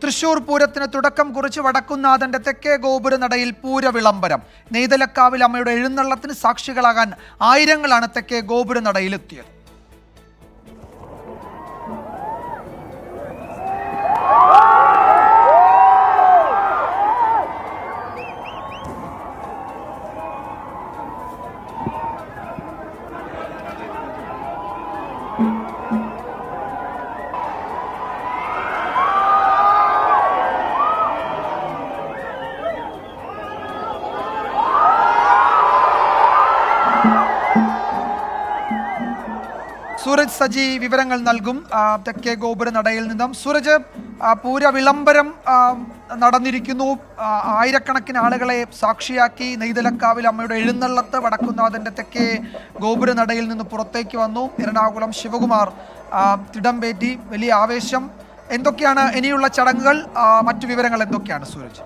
തൃശൂർ പൂരത്തിന് തുടക്കം കുറിച്ച് വടക്കുംനാഥന്റെ തെക്കേ ഗോപുരനടയിൽ പൂരവിളംബരം. നെയ്തലക്കാവിൽ അമ്മയുടെ എഴുന്നള്ളത്തിന് സാക്ഷികളാകാൻ ആയിരങ്ങളാണ് തെക്കേ ഗോപുരനടയിലെത്തിയത്. സൂരജ് സജി വിവരങ്ങൾ നൽകും തെക്കേ ഗോപുരനടയിൽ നിന്നും. സൂരജ്, പൂര വിളംബരം നടന്നിരിക്കുന്നു. ആയിരക്കണക്കിന് ആളുകളെ സാക്ഷിയാക്കി നെയ്തലക്കാവിൽ അമ്മയുടെ എഴുന്നള്ളത്ത് വടക്കുംനാഥന്റെ തെക്കേ ഗോപുരനടയിൽ നിന്ന് പുറത്തേക്ക് വന്നു. എറണാകുളം ശിവകുമാർ തിടമ്പേറ്റി. വലിയ ആവേശം. എന്തൊക്കെയാണ് ഇനിയുള്ള ചടങ്ങുകൾ? മറ്റു വിവരങ്ങൾ എന്തൊക്കെയാണ് സൂരജ്?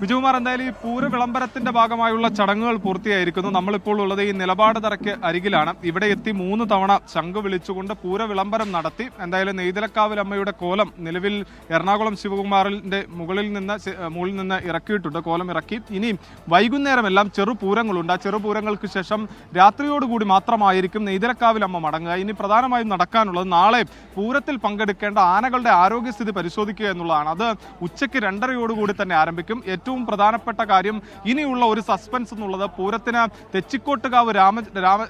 വിജയകുമാർ, എന്തായാലും ഈ പൂര വിളംബരത്തിന്റെ ഭാഗമായുള്ള ചടങ്ങുകൾ പൂർത്തിയായിരിക്കുന്നു. നമ്മളിപ്പോൾ ഉള്ളത് ഈ നിലപാട് തറയ്ക്ക് അരികിലാണ്. ഇവിടെ എത്തി 3 തവണ ശംഖ് വിളിച്ചുകൊണ്ട് പൂര വിളംബരം നടത്തി. എന്തായാലും നെയ്തലക്കാവിൽ അമ്മയുടെ കോലം നിലവിൽ എറണാകുളം ശിവകുമാറിന്റെ മുകളിൽ നിന്ന് ഇറക്കിയിട്ടുണ്ട്. കോലം ഇറക്കി. ഇനി വൈകുന്നേരമെല്ലാം ചെറുപൂരങ്ങളുണ്ട്. ആ ചെറുപൂരങ്ങൾക്ക് ശേഷം രാത്രിയോടുകൂടി മാത്രമായിരിക്കും നെയ്തലക്കാവിൽ അമ്മ മടങ്ങുക. ഇനി പ്രധാനമായും നടക്കാനുള്ളത് നാളെ പൂരത്തിൽ പങ്കെടുക്കേണ്ട ആനകളുടെ ആരോഗ്യസ്ഥിതി പരിശോധിക്കുക എന്നുള്ളതാണ്. അത് ഉച്ചയ്ക്ക് 2:30 തന്നെ ആരംഭിക്കും. ഏറ്റവും പ്രധാനപ്പെട്ട കാര്യം, ഇനിയുള്ള ഒരു സസ്പെൻസ് എന്നുള്ളത് പൂരത്തിന് തെച്ചിക്കോട്ടുകാവ്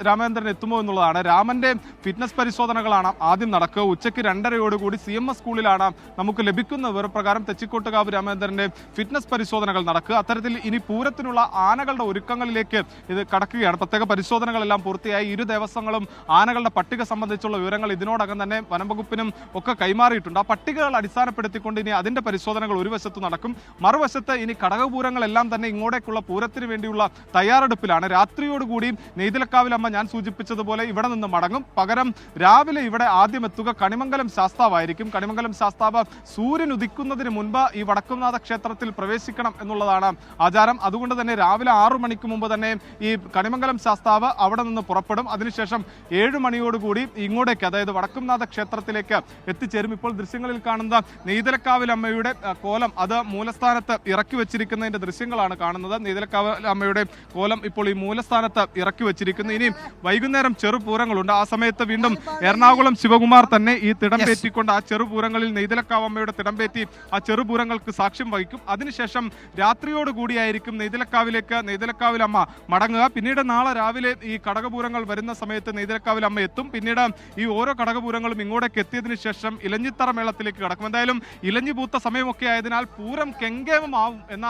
രാമചന്ദ്രൻ എത്തുമോ എന്നുള്ളതാണ്. രാമന്റെ ഫിറ്റ്നസ് പരിശോധനകളാണ് ആദ്യം നടക്കുക. ഉച്ചയ്ക്ക് 2:30 CMS സ്കൂളിലാണ് നമുക്ക് ലഭിക്കുന്ന വിവരപ്രകാരം തെച്ചിക്കോട്ടുകാവ് രാമചന്ദ്രന്റെ ഫിറ്റ്നസ് പരിശോധനകൾ നടക്കുക. അത്തരത്തിൽ ഇനി പൂരത്തിനുള്ള ആനകളുടെ ഒരുക്കങ്ങളിലേക്ക് ഇത് കടക്കുകയാണ്. പ്രത്യേക പരിശോധനകളെല്ലാം പൂർത്തിയായി. 2 ദേവസ്വങ്ങളും ആനകളുടെ പട്ടിക സംബന്ധിച്ചുള്ള വിവരങ്ങൾ ഇതിനോടകം തന്നെ വനംവകുപ്പിനും ഒക്കെ കൈമാറിയിട്ടുണ്ട്. ആ പട്ടികകൾ അടിസ്ഥാനപ്പെടുത്തിക്കൊണ്ട് ഇനി അതിന്റെ പരിശോധനകൾ ഒരു വശത്ത് നടക്കും. മറുവശത്ത് ഇനി കടകപൂരങ്ങളെല്ലാം തന്നെ ഇങ്ങോട്ടേക്കുള്ള പൂരത്തിന് വേണ്ടിയുള്ള തയ്യാറെടുപ്പിലാണ്. രാത്രിയോടുകൂടി നെയ്തലക്കാവിൽ അമ്മ ഞാൻ സൂചിപ്പിച്ചതുപോലെ ഇവിടെ നിന്ന് മടങ്ങും. പകരം രാവിലെ ഇവിടെ ആദ്യം എത്തുക കണിമംഗലം ശാസ്താവായിരിക്കും. കണിമംഗലം ശാസ്താവ് സൂര്യൻ ഉദിക്കുന്നതിന് മുൻപ് ഈ വടക്കുംനാഥ ക്ഷേത്രത്തിൽ പ്രവേശിക്കണം എന്നുള്ളതാണ് ആചാരം. അതുകൊണ്ട് തന്നെ രാവിലെ 6 മണിക്ക് മുമ്പ് തന്നെ ഈ കണിമംഗലം ശാസ്താവ് അവിടെ നിന്ന് പുറപ്പെടും. അതിനുശേഷം 7 മണിയോടുകൂടി ഇങ്ങോട്ടേക്ക്, അതായത് വടക്കുംനാഥ ക്ഷേത്രത്തിലേക്ക് എത്തിച്ചേരും. ഇപ്പോൾ ദൃശ്യങ്ങളിൽ കാണുന്ന നെയ്തലക്കാവിൽ അമ്മയുടെ കോലം അത് മൂലസ്ഥാനത്ത് ഇറക്കി വെച്ചിരിക്കുന്നതിന്റെ ദൃശ്യങ്ങളാണ് കാണുന്നത്. നെയ്തലക്കാവ് അമ്മയുടെ കോലം ഇപ്പോൾ ഈ മൂലസ്ഥാനത്ത് ഇറക്കി വെച്ചിരിക്കുന്നു. ഇനി വൈകുന്നേരം ചെറുപൂരങ്ങളുണ്ട്. ആ സമയത്ത് വീണ്ടും എറണാകുളം ശിവകുമാർ തന്നെ ഈ തിടംപേറ്റിക്കൊണ്ട് ആ ചെറുപൂരങ്ങളിൽ നെയ്തലക്കാവ് അമ്മയുടെ തിടംപേറ്റി ആ ചെറുപൂരങ്ങൾക്ക് സാക്ഷ്യം വഹിക്കും. അതിനുശേഷം രാത്രിയോടുകൂടിയായിരിക്കും നെയ്തലക്കാവിൽ അമ്മ മടങ്ങുക. പിന്നീട് നാളെ രാവിലെ ഈ കടകപൂരങ്ങൾ വരുന്ന സമയത്ത് നെയ്തലക്കാവിൽ അമ്മ എത്തും. പിന്നീട് ഈ ഓരോ കടകപൂരങ്ങളും ഇങ്ങോട്ടേക്ക് എത്തിയതിനു ശേഷം ഇലഞ്ഞിത്തറ മേളത്തിലേക്ക് കടക്കും. എന്തായാലും ഇലഞ്ഞി പൂത്ത സമയമൊക്കെ ആയതിനാൽ പൂരം കെങ്കേമമാവും എന്ന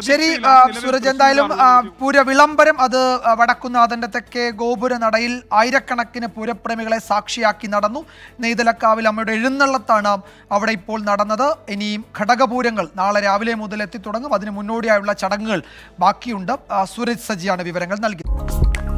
ശരി സൂരജ്, എന്തായാലും പൂര വിളംബരം അത് വടക്കുംനാഥന്റെ തെക്കേ ഗോപുരനടയിൽ ആയിരക്കണക്കിന് പൂരപ്രേമികളെ സാക്ഷിയാക്കി നടന്നു. നെയ്തലക്കാവിൽ അമ്മയുടെ എഴുന്നള്ളത്താണ് അവിടെ ഇപ്പോൾ നടന്നത്. ഇനിയും ഘടകപൂരങ്ങൾ നാളെ രാവിലെ മുതൽ എത്തിത്തുടങ്ങും. അതിന് മുന്നോടിയായുള്ള ചടങ്ങുകൾ ബാക്കിയുണ്ട്. സൂരജ് സജിയാണ് വിവരങ്ങൾ നൽകിയത്.